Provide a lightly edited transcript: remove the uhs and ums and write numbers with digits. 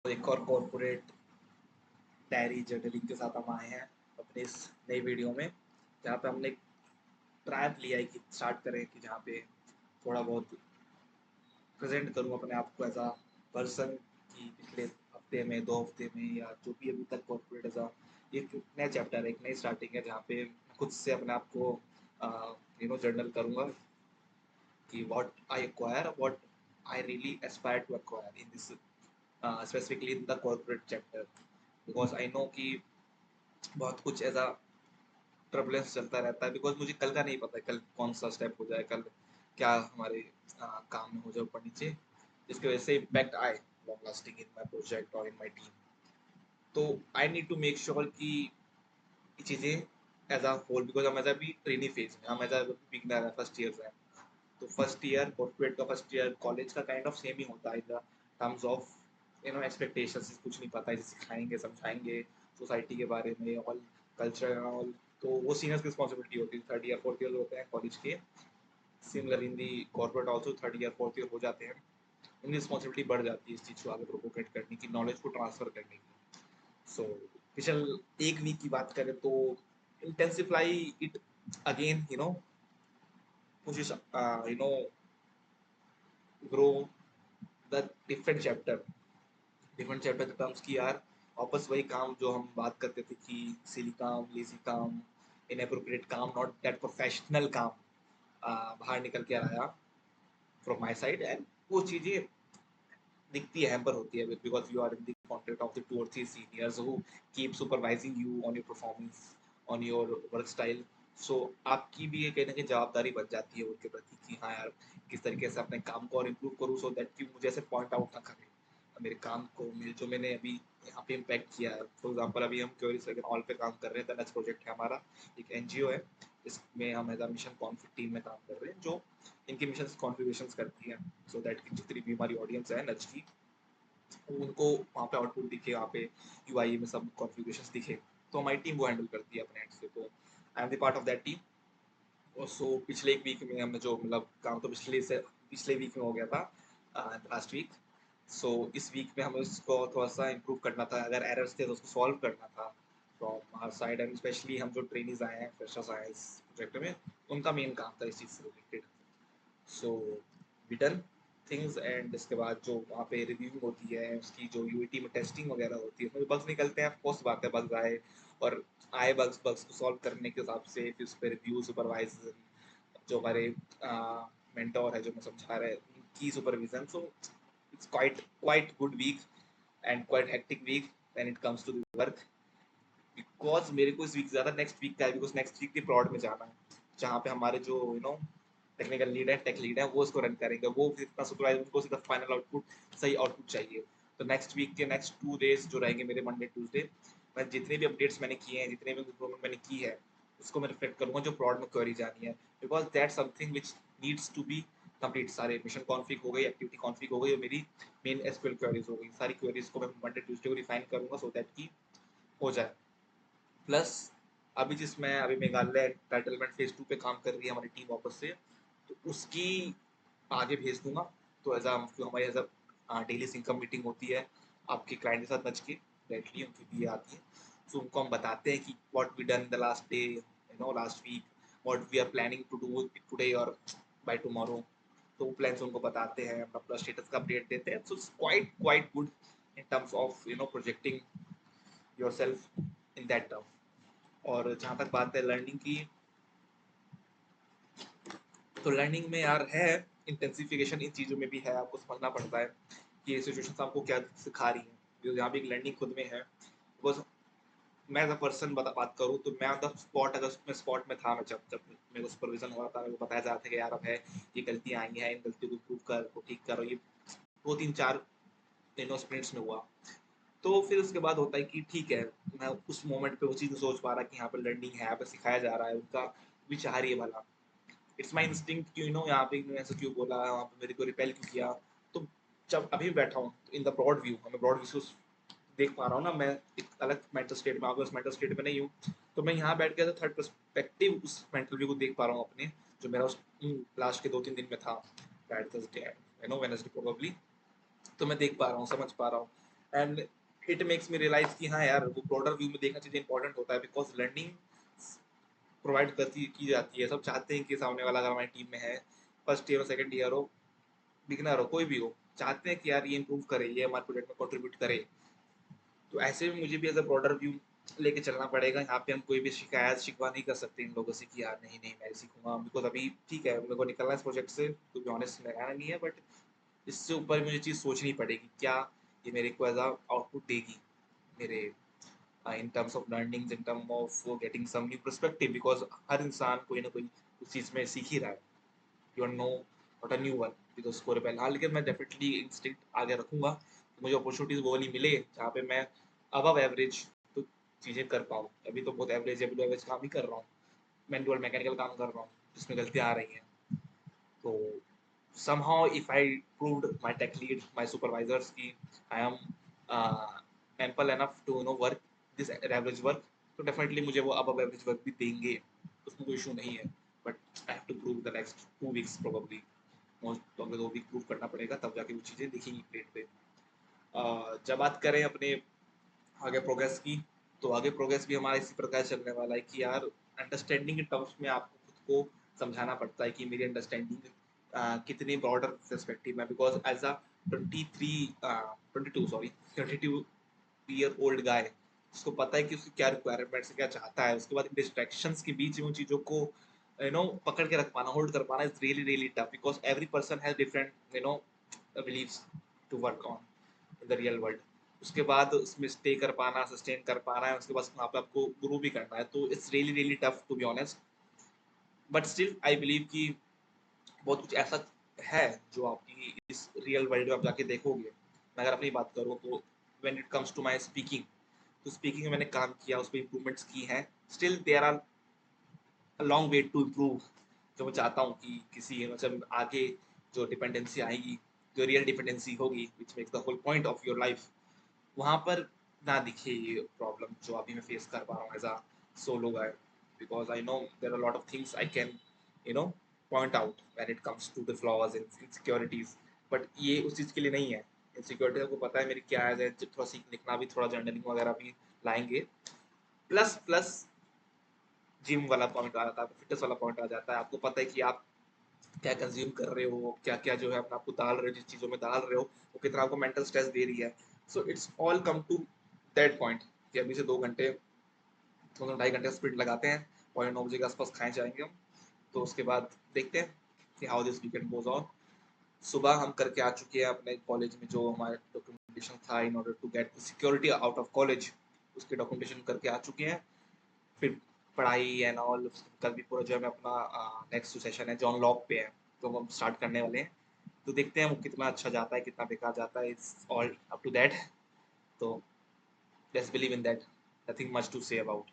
एक और corporate diary journaling के साथ हम आए हैं अपने इस नई वीडियो में, जहाँ पे हमने ट्रायल लिया है कि स्टार्ट करें कि जहाँ पे थोड़ा बहुत प्रेजेंट करूँ अपने आप को एज अ पर्सन कि पिछले हफ्ते में 2 हफ्ते में या जो भी अभी तक कॉर्पोरेट एज अ एक नया चैप्टर है, एक नई स्टार्टिंग है जहाँ पे खुद से अपने आप को जर्नल करूँगा कि what I acquire, what I really aspire to acquire in this specifically in the corporate chapter, because I know कि बहुत कुछ एज अ ट्रबुलेंस चलता रहता है, बिकॉज मुझे कल का नहीं पता है कल कौन सा स्टेप हो जाए, कल क्या हमारे काम में हो जाए ऊपर नीचे, जिसकी वजह से इम्पैक्ट आए long lasting in my project और इन माई टीम। तो I need to make sure कि ये चीज़ें एज अ होल, बिकॉज हम एज अभी ट्रेनिंग फेज में, हम एज अ बिगनर है, फर्स्ट ईयर हैं। तो फर्स्ट ईयर कॉर्पोरेट का, फर्स्ट ईयर कॉलेज का काइंड ऑफ सेम ही होता है in the terms of expectations. कुछ नहीं पता है, सिखाएंगे समझाएंगे सोसाइटी के बारे में, ऑल कल्चर एंड ऑल। तो वो सीनियर्स की रिस्पॉन्सिबिलिटी होती है, थर्ड ईयर फोर्थ ईयर होते हैं कॉलेज के। Similar in the corporate also third year fourth year हो जाते हैं, उनकी रिस्पॉन्सिबिलिटी बढ़ जाती है इस चीज़ को आगे प्रोपोगेट करने की, नॉलेज को ट्रांसफर करने की। सो पिछले एक वीक की बात करें तो intensify it again, pushes grow the different chapter के टर्म्स की यार, वापस वही काम जो हम बात करते थे कि सिली काम, लेजी काम, इनएप्रोप्रिएट काम, नॉट दैट प्रोफेशनल काम, बाहर निकल के आया फ्रॉम माय साइड। एंड वो चीज़ें दिखती है, हैम्पर होती है, because you are in the contact of the 2 or 3 seniors who keep supervising you on your performance, on your work style. So आपकी भी ये कहीं ना कहीं जवाबदारी बन जाती है उनके प्रति कि हाँ यार, किस तरीके से अपने काम को और इम्प्रूव करूँ, सो दैट कि मुझे ऐसे पॉइंट आउट ना करें मेरे काम को, मेरे जो मैंने अभी यहाँ पे इम्पैक्ट किया है। फॉर एग्जाम्पल अभी हम क्योरी सेकंड ऑल पे काम कर रहे हैं, द नेक्स्ट प्रोजेक्ट है हमारा, एक एनजीओ है, इसमें हम as a mission conflict team में काम कर रहे हैं, जो इनके मिशन कॉन्फ़िगरेशंस करती है, सो दैट कि जितनी भी हमारी ऑडियंस है नच की, उनको वहाँ पे आउटपुट दिखे, वहाँ पे यूआई में सब कॉन्फ़िगरेशंस दिखे। तो हमारी टीम वो हैंडल करती है अपने एंड से। तो I am the part of that team. और सो पिछले एक वीक में हमने जो मतलब काम तो पिछले वीक में हो गया था, लास्ट वीक। सो इस वीक में हमें उसको थोड़ा सा इम्प्रूव करना था, अगर एरर्स थे तो उसको सॉल्व करना था from our side. And specially हम जो ट्रेनिंग्स आए हैं, फ्रेशर्स आए हैं इस प्रोजेक्ट में, उनका मेन काम था इस चीज़ से related. So we done things, and इसके बाद जो वहाँ पे रिव्यूइंग होती है, उसकी जो यूएटी में टेस्टिंग वगैरह होती है, उसमें बग्स निकलते हैं, ऑफकोर्स बात है, बग्स आए और आए, बग्स को सॉल्व करने के हिसाब से फिर उस पर रिव्यू, सुपरवाइजर, जो हमारे मेंटोर है जो मैं समझा रहे हैं, उनकी supervision. So it's quite quite good week and quite hectic week when it comes to the work, because मेरे को इस वीक ज़्यादा नेक्स्ट वीक का है, बिकॉज नेक्स्ट वीक के प्रॉड में जाना है, जहाँ पे हमारे जो टेक्निकल लीड है, टेक लीड है, वो इसको रन करेंगे, वो जितना सुपरवाइजर, उनको सीधा फाइनल आउटपुट, सही आउटपुट चाहिए। तो नेक्स्ट वीक के नेक्स्ट 2 डेज जो रहेंगे मेरे, मंडे ट्यूसडे, मैं जितने भी अपडेट्स मैंने किए हैं, जितने भी इम्प्रूवमेंट मैंने की है, उसको मैं रिफ्लेक्ट करूंगा जो प्रॉड में क्वेरी जानी है, because that something which needs to be complete. सारे मिशन कॉन्फिग हो गई, एक्टिविटी कॉन्फिग हो गई, और मेरी मेन एसक्यूएल क्वेरीज हो गई, सारी क्वेरीज को मैं मंडे ट्यूसडे को रिफाइन करूंगा, सो दैट की हो जाए। प्लस अभी जिसमें अभी मेघालय टाइटलमेंट फेज 2 पे काम कर रही है हमारी टीम वापस से, तो उसकी आगे भेज दूंगा। तो एज हमारी एज डेली सिंकम मीटिंग होती है आपके क्लाइंट के साथ नच के, डायरेक्टली उनकी भी आती है। सो उनको हम बताते हैं कि what we done the last day, last week, what we are planning to do today और बाय टुमारो। तो वो प्लान्स उनको बताते हैं, अपना स्टेटस का अपडेट देते हैं। सो it's quite quite good in terms of projecting yourself in that term. और जहाँ तक बात है लर्निंग की, तो लर्निंग में यार है इंटेंसिफिकेशन, इन चीज़ों में भी है, आपको समझना पड़ता है कि ये सिचुएशन आपको क्या सिखा रही है, जो यहाँ भी एक लर्निंग खुद में है। बिकॉज मैं एज अ पर्सन बात करूँ तो मैं ऑन द स्पॉट, अगर मैं स्पॉट में था, मैं जब जब मेरे को सुपरविजन हो रहा था, मेरे को बताया जा रहा था कि यार अब है, ये गलतियाँ आई हैं, इन गलतियों को इम्प्रूव कर, को ठीक करो, ये 2 3 4 स्प्रिंट्स में हुआ। तो फिर उसके बाद होता है कि ठीक है, मैं उस मोमेंट पे वो चीज़ सोच पा रहा कि यहाँ पर लर्निंग है, यहाँ पर सिखाया जा रहा है, उनका विचार ये भला, इट्स माई इंस्टिंक्ट कि यहाँ पे इन्होंने ऐसा क्यों बोला, वहाँ पे मेरे को रिपेल क्यों किया। तो जब अभी बैठा हूँ इन द ब्रॉड व्यू, हमें ब्रॉड व्यू से देख पा रहा हूँ ना, मैं एक अलग मेंटल स्टेट में, उस मेंटल स्टेट में नहीं हूँ। तो मैं यहाँ बैठ के थर्ड पर्सपेक्टिव उस मेंटल व्यू को देख पा रहा हूँ अपने, जो मेरा उस लास्ट के 2 3 दिन में था, फ्राइडे थर्सडे वेडनेसडे प्रोबेबली। तो मैं देख पा रहा हूँ, समझ पा रहा हूँ। And it makes me realise कि हाँ यार, वो ब्रॉडर व्यू में देखना चीज़ें इंपॉर्टेंट होता है, बिकॉज लर्निंग प्रोवाइड करती की जाती है। सब चाहते हैं कि सामने वाला अगर हमारी टीम में है, फर्स्ट ईयर और सेकंड ईयर हो, बिगिनर हो, कोई भी हो, चाहते हैं कि यार ये इंप्रूव करे, ये हमारे प्रोजेक्ट में कंट्रीब्यूट करे। तो ऐसे में मुझे भी एज अ ब्रॉडर व्यू लेके चलना पड़ेगा। यहाँ पे हम कोई भी शिकायत शिकवा नहीं कर सकते इन लोगों से कि यार नहीं नहीं मैं सीखूंगा, बिकॉज अभी ठीक है मेरे को निकलना है इस प्रोजेक्ट से, टू बी ऑनेस्ट लगाना नहीं है, बट इससे ऊपर मुझे चीज़ सोचनी पड़ेगी क्या ये मेरे को एज अ आउटपुट देगी मेरे in terms of learning, in term of getting some new perspective, because हर इंसान कोई ना कोई उस चीज़ में सीख ही रहा है। You know not a new one with scorable. हाँ, लेकिन मैं डेफिनेटली इंस्टिंक्ट आगे रखूंगा कि मुझे अपॉर्चुनिटीज वो नहीं मिले जहाँ पे मैं अबव एवरेज तो चीज़ें कर पाऊँ। अभी तो बहुत एवरेज या बिलो एवरेज काम ही कर रहा हूँ, मैनुअल मैकेनिकल काम कर रहा हूँ जिसमें गलतियाँ आ रही हैं। तो somehow if I proved my tech lead, my supervisors कि I am ample enough to work this average work, तो definitely मुझे वो above average work भी देंगे, उसमें कोई इशू नहीं है। But I have to prove the next 2 weeks probably, most problem 2 week prove करना पड़ेगा, तब जाके वो चीज़ें दिखेंगी प्लेट पे। जब बात करें अपने आगे प्रोग्रेस की, तो आगे प्रोग्रेस भी हमारा इसी प्रकार चलने वाला है कि यार अंडरस्टैंडिंग के टर्म्स में आपको खुद को समझाना पड़ता है कि मेरी अंडरस्टैंडिंग कितनी ब्रॉडर पर्सपेक्टिव में, because as a 22 year old guy, उसको पता है कि उसकी क्या रिक्वायरमेंट्स है, क्या चाहता है। उसके बाद डिस्ट्रैक्शंस के बीच में उन चीज़ों को पकड़ के रख पाना, होल्ड कर पाना is really really tough, because every person has different believes to work on in the real world. उसके बाद उसमें स्टे कर पाना, सस्टेन कर पाना है, उसके बाद वहाँ पे आपको ग्रो भी करना है, तो it's really really tough to be honest. But still I believe कि बहुत कुछ ऐसा है जो आपकी इस रियल वर्ल्ड में आप जाके देखोगे। मैं अगर अपनी बात करूँ तो when it comes to my speaking, तो स्पीकिंग में मैंने काम किया, उस पर इम्प्रूवमेंट्स की हैं। Still there are a long way to improve. जो मैं चाहता हूँ कि किसी मतलब आगे जो डिपेंडेंसी आएगी, जो रियल डिपेंडेंसी होगी which makes the whole point of your life, वहाँ पर ना दिखे ये प्रॉब्लम जो अभी मैं फेस कर पा रहा हूँ as a solo guy, because I know there are lot of things I can you know point out when it comes to the flaws and insecurities. But ये उस चीज़ के लिए नहीं है। इनसिक्योरिटी आपको पता है मेरी क्या है, थोड़ा सीख लिखना भी, थोड़ा जर्नलिंग वगैरह भी लाएंगे। प्लस प्लस जिम वाला पॉइंट आ जाता है, फिटनेस वाला पॉइंट आ जाता है। आपको पता है कि आप क्या कंज्यूम कर रहे हो, क्या क्या जो है अपना आपको डाल रहे हो, जिस चीज़ों में डाल रहे हो वो कितना आपको मेंटल स्ट्रेस दे रही है। So it's all come to that point कि अभी से 2 घंटे, 2 2.5 घंटे स्प्रिंट लगाते हैं, 9:30 के आसपास खाए जाएंगे हम। तो उसके बाद देखते हैं कि how this weekend goes on. सुबह हम करके आ चुके हैं अपने कॉलेज में जो हमारा डॉक्यूमेंटेशन था in order to get security out of college, उसके डॉक्यूमेंटेशन करके आ चुके हैं। फिर पढ़ाई एंड ऑल, कल भी पूरा जो है मैं अपना नेक्स्ट जो सेशन है जॉन लॉक पे है, तो हम स्टार्ट करने वाले हैं। तो देखते हैं वो कितना अच्छा जाता है, कितना बेकार जाता है, it's all up to that. तो let's believe in that, nothing much to say about.